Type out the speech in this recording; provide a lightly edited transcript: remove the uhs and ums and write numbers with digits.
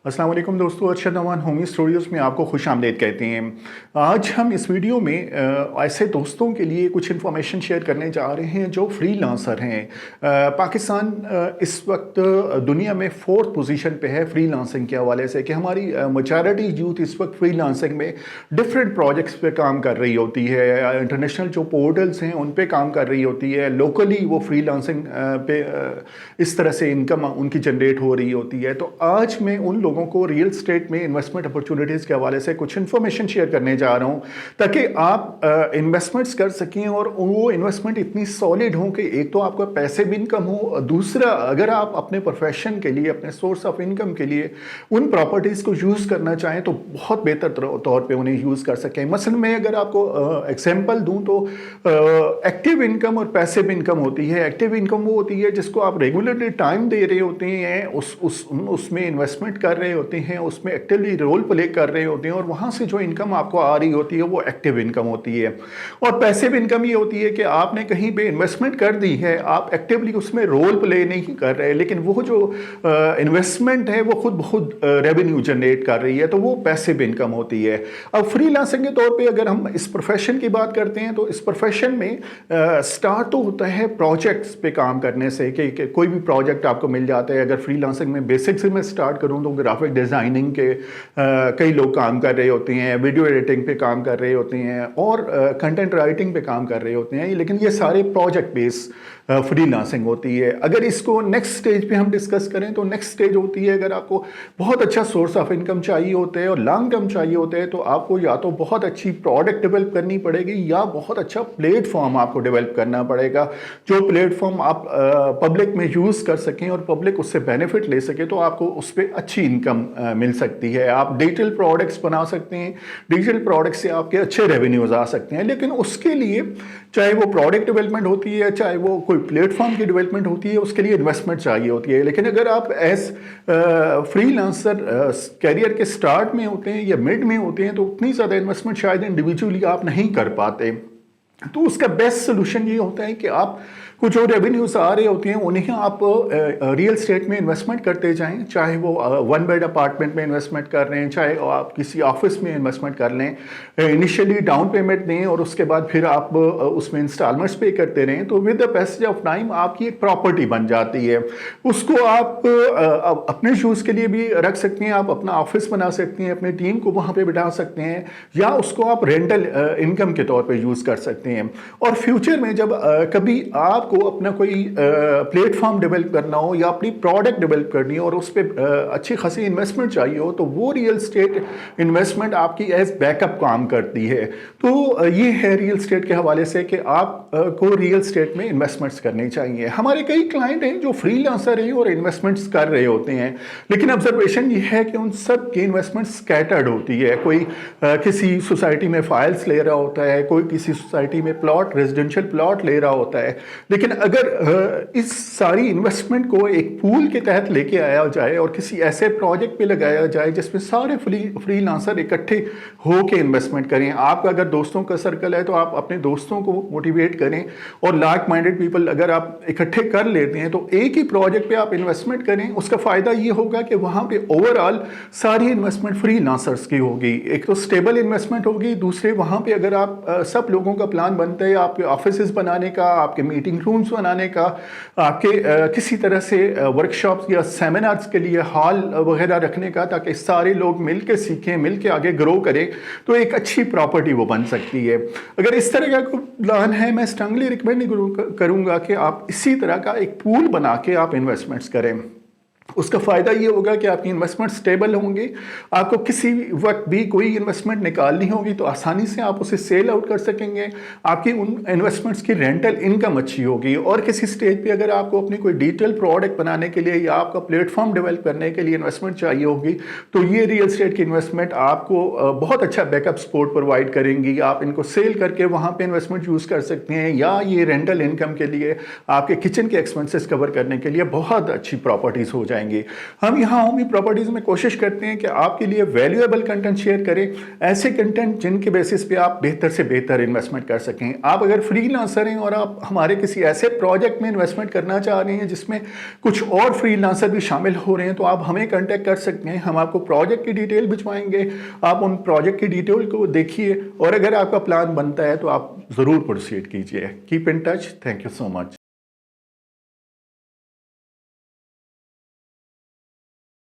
अस्सलाम वालेकुम दोस्तों, अरशद अमान होमी स्टूडियोज़ में आपको खुश आमदीद कहते हैं। आज हम इस वीडियो में ऐसे दोस्तों के लिए कुछ इन्फॉर्मेशन शेयर करने जा रहे हैं जो फ्रीलांसर हैं। पाकिस्तान इस वक्त दुनिया में 4th पोजीशन पे है फ्रीलांसिंग के हवाले से कि हमारी मेजॉरिटी यूथ इस वक्त फ्रीलांसिंग में डिफरेंट प्रोजेक्ट्स पे काम कर रही होती है। इंटरनेशनल जो पोर्टल्स हैं उन पे काम कर रही होती है, लोकली वो फ्रीलांसिंग पे इस तरह से इनकम उनकी जनरेट हो रही होती है। तो आज मैं उन लोगों को रियल स्टेट में इन्वेस्टमेंट अपॉर्चुनिटीज़ के हवाले से कुछ इन्फॉर्मेशन शेयर करने जा रहा हूँ ताकि आप इन्वेस्टमेंट्स कर सकें और वो इन्वेस्टमेंट इतनी सॉलिड हो कि एक तो आपका पैसिव इनकम हो, दूसरा अगर आप अपने प्रोफेशन के लिए, अपने सोर्स ऑफ इनकम के लिए उन प्रॉपर्टीज़ को यूज़ करना चाहें तो बहुत बेहतर तौर पे उन्हें यूज़ कर सकें। मसलन मैं अगर आपको एग्जांपल दूं तो एक्टिव इनकम और पैसिव इनकम होती है। एक्टिव इनकम वो होती है जिसको आप रेगुलरली टाइम दे रहे होते हैं, उसमें इन्वेस्टमेंट कर रहे होते हैं, उसमें एक्टिवली रोल प्ले कर रहे होते हैं और वहाँ से जो इनकम आपको आ रही होती है वो एक्टिव इनकम होती है। और पैसिव इनकम ये होती है कि आपने कहीं पे इन्वेस्टमेंट कर दी है, आप एक्टिवली उसमें रोल प्ले नहीं कर रहे, लेकिन वो जो इन्वेस्टमेंट है वो खुद बहुत रेवेन्यू जनरेट कर रही है, तो वो पैसिव इनकम होती है। अब फ्रीलांसिंग के तौर पे अगर हम इस प्रोफेशन की बात करते हैं तो इस प्रोफेशन में स्टार्ट तो होता है प्रोजेक्ट्स पे काम करने से कि कोई भी प्रोजेक्ट आपको मिल जाता है। अगर फ्रीलांसिंग में बेसिक से मैं स्टार्ट करूं तो ग्राफिक डिज़ाइनिंग के कई लोग काम कर रहे होते हैं, वीडियो एडिटिंग पे काम कर रहे होते हैं और कंटेंट राइटिंग पे काम कर रहे होते हैं, लेकिन ये सारे प्रोजेक्ट बेस फ्रीलांसिंग होती है। अगर इसको नेक्स्ट स्टेज पे हम डिस्कस करें तो नेक्स्ट स्टेज होती है अगर आपको बहुत अच्छा सोर्स ऑफ इनकम चाहिए होता है और लॉन्ग टर्म चाहिए होता है तो आपको या तो बहुत अच्छी प्रोडक्ट डेवलप करनी पड़ेगी या बहुत अच्छा प्लेटफॉर्म आपको डेवलप करना पड़ेगा, जो प्लेटफॉर्म आप पब्लिक में यूज़ कर सकें और पब्लिक उससे बेनिफिट ले सके, तो आपको उस पर अच्छी इनकम मिल सकती है। आप डिजिटल प्रोडक्ट्स बना सकते हैं, डिजिटल प्रोडक्ट से आपके अच्छे रेवेन्यूज आ सकते हैं, लेकिन उसके लिए चाहे वो प्रोडक्ट डेवलपमेंट होती है, चाहे वो कोई प्लेटफॉर्म की डेवलपमेंट होती है, उसके लिए इन्वेस्टमेंट चाहिए होती है। लेकिन अगर आप एज फ्रीलांसर कैरियर के स्टार्ट में होते हैं या मिड में होते हैं तो उतनी ज़्यादा इन्वेस्टमेंट शायद इंडिविजुअली आप नहीं कर पाते। तो उसका बेस्ट सोल्यूशन ये होता है कि आप कुछ जो रेवेन्यूज आ रहे होते हैं उन्हें आप रियल स्टेट में इन्वेस्टमेंट करते जाएं, चाहे वो 1 बेड अपार्टमेंट में इन्वेस्टमेंट कर रहे हैं, चाहे आप किसी ऑफिस में इन्वेस्टमेंट कर लें, इनिशियली डाउन पेमेंट दें और उसके बाद फिर आप उसमें इंस्टॉलमेंट्स पे करते रहें, तो with the passage of time आपकी एक प्रॉपर्टी बन जाती है। उसको आप अपने यूज़ के लिए भी रख सकते हैं, आप अपना ऑफिस बना सकते हैं, अपनी टीम को वहाँ पर बिठा सकते हैं, या उसको आप रेंटल इनकम के तौर पर यूज़ कर सकते हैं। और फ्यूचर में जब कभी आप को अपना कोई प्लेटफॉर्म डेवलप करना हो या अपनी प्रोडक्ट डेवलप करनी हो और उस पर अच्छी खासी इन्वेस्टमेंट चाहिए हो तो वो रियल स्टेट इन्वेस्टमेंट आपकी एज बैकअप काम करती है। तो ये है रियल स्टेट के हवाले से कि आप को रियल स्टेट में इन्वेस्टमेंट्स करनी चाहिए। हमारे कई क्लाइंट हैं जो फ्रीलांसर हैं और इन्वेस्टमेंट्स कर रहे होते हैं, लेकिन ऑब्जर्वेशन ये है कि उन सब की इन्वेस्टमेंट स्कैटर्ड होती है। कोई किसी सोसाइटी में फाइल्स ले रहा होता है, कोई किसी सोसाइटी में प्लॉट, रेजिडेंशियल प्लॉट ले रहा होता है, लेकिन अगर इस सारी इन्वेस्टमेंट को एक पूल के तहत लेके आया जाए और किसी ऐसे प्रोजेक्ट पे लगाया जाए जिसमें सारे फ्रीलांसर इकट्ठे होके इन्वेस्टमेंट करें। आपका अगर दोस्तों का सर्कल है तो आप अपने दोस्तों को मोटिवेट करें और लाइक माइंडेड पीपल अगर आप इकट्ठे कर लेते हैं तो एक ही प्रोजेक्ट पे आप इन्वेस्टमेंट करें। उसका फ़ायदा ये होगा कि वहाँ पे ओवरऑल सारी इन्वेस्टमेंट फ्रीलांसर्स की होगी। एक तो स्टेबल इन्वेस्टमेंट होगी, दूसरे वहाँ पर अगर आप सब लोगों का प्लान बनता है आपके ऑफिस बनाने का, आपके मीटिंग रूम्स बनाने का, आपके किसी तरह से वर्कशॉप्स या सेमिनार्स के लिए हॉल वगैरह रखने का, ताकि सारे लोग मिलके सीखें, मिलके आगे ग्रो करें, तो एक अच्छी प्रॉपर्टी वो बन सकती है। अगर इस तरह का प्लान है, मैं स्ट्रांगली रिकमेंड करूंगा कि आप इसी तरह का एक पूल बना के आप इन्वेस्टमेंट्स करें। उसका फ़ायदा ये होगा कि आपकी इन्वेस्टमेंट स्टेबल होंगी, आपको किसी वक्त भी कोई इन्वेस्टमेंट निकालनी होगी तो आसानी से आप उसे सेल आउट कर सकेंगे, आपकी उन इन्वेस्टमेंट्स की रेंटल इनकम अच्छी होगी। और किसी स्टेज पे अगर आपको अपनी कोई डिजिटल प्रोडक्ट बनाने के लिए या आपका प्लेटफॉर्म डेवलप करने के लिए इन्वेस्टमेंट चाहिए होगी तो ये रियल स्टेट की इन्वेस्टमेंट आपको बहुत अच्छा बैकअप सपोर्ट प्रोवाइड करेंगी। आप इनको सेल करके वहाँ पर इन्वेस्टमेंट यूज़ कर सकते हैं, या ये रेंटल इनकम के लिए आपके किचन के एक्सपेंसेस कवर करने के लिए बहुत अच्छी प्रॉपर्टीज़ हो जाएंगी। जाएंगे। हम यहाँ होमी प्रॉपर्टीज़ में कोशिश करते हैं कि आपके लिए वैल्यूएबल कंटेंट शेयर करें, ऐसे कंटेंट जिनके बेसिस पे आप बेहतर से बेहतर इन्वेस्टमेंट कर सकें। आप अगर फ्रीलांसर हैं और आप हमारे किसी ऐसे प्रोजेक्ट में इन्वेस्टमेंट करना चाह रहे हैं जिसमें कुछ और फ्रीलांसर भी शामिल हो रहे हैं, तो आप हमें कांटेक्ट कर सकते हैं। हम आपको प्रोजेक्ट की डिटेल भिजवाएंगे, आप उन प्रोजेक्ट की डिटेल को देखिए और अगर आपका प्लान बनता है तो आप ज़रूर प्रोसीड कीजिए। Keep in touch. Thank you so much.